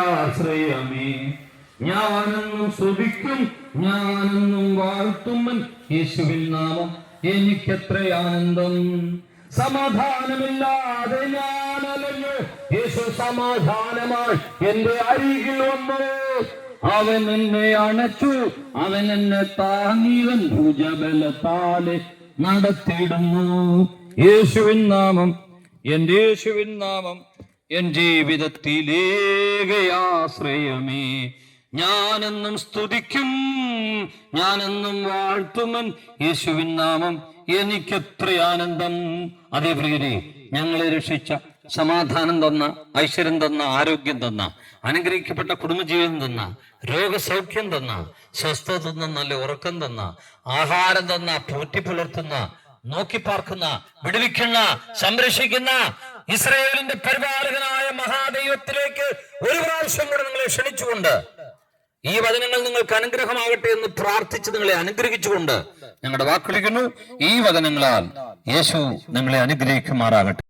ആശ്രയമേ, ഞാനെന്നും സ്തുതിക്കും, ഞാനെന്നും വാഴ്ത്തുമ്മൻ യേശുവിൻ നാമം എനിക്കെത്ര ആനന്ദം. സമാധാനമില്ലാതെ ഞാൻ അലഞ്ഞു, യേശു സമാധാനമായി എന്റെ അരികിൽ വന്നു. അവൻ എന്നെ അണച്ചു, അവൻ എന്നെ താങ്ങിയവൻ ഭുജബലത്താലെ നടത്തിയിടുന്നു. യേശുവിൻ നാമം, എന്റെ യേശുവിൻ നാമം എൻ ജീവിതത്തിലേക ആശ്രയമേ. ഞാനെന്നും സ്തുതിക്കും, ഞാനെന്നും വാഴ്ത്തുമൻ യേശുവിൻ നാമം എനിക്കെത്ര ആനന്ദം. അതേ പ്രിയരെ, ഞങ്ങളെ രക്ഷിച്ച, സമാധാനം തന്ന, ഐശ്വര്യം തന്ന, ആരോഗ്യം തന്ന, അനുഗ്രഹിക്കപ്പെട്ട കുടുംബജീവിതം തന്ന, രോഗസൗഖ്യം തന്ന, സ്വസ്ഥത തന്ന, നല്ല ഉറക്കം തന്ന, ആഹാരം തന്ന, പോറ്റി പുലർത്തുന്ന, നോക്കി പാർക്കുന്ന, വിടുവിക്കുന്ന, സംരക്ഷിക്കുന്ന ഇസ്രായേലിന്റെ പരിപാലകനായ മഹാദൈവത്തിലേക്ക് ഒരു പ്രാവശ്യം കൂടെ നിങ്ങളെ ക്ഷണിച്ചുകൊണ്ട്, ഈ വചനങ്ങൾ നിങ്ങൾക്ക് അനുഗ്രഹമാകട്ടെ എന്ന് പ്രാർത്ഥിച്ച് നിങ്ങളെ അനുഗ്രഹിച്ചുകൊണ്ട് ഞങ്ങളുടെ വാക്കുവിളിക്കുന്നു. ഈ വചനങ്ങളാൽ യേശു നിങ്ങളെ അനുഗ്രഹിക്കുമാറാകട്ടെ.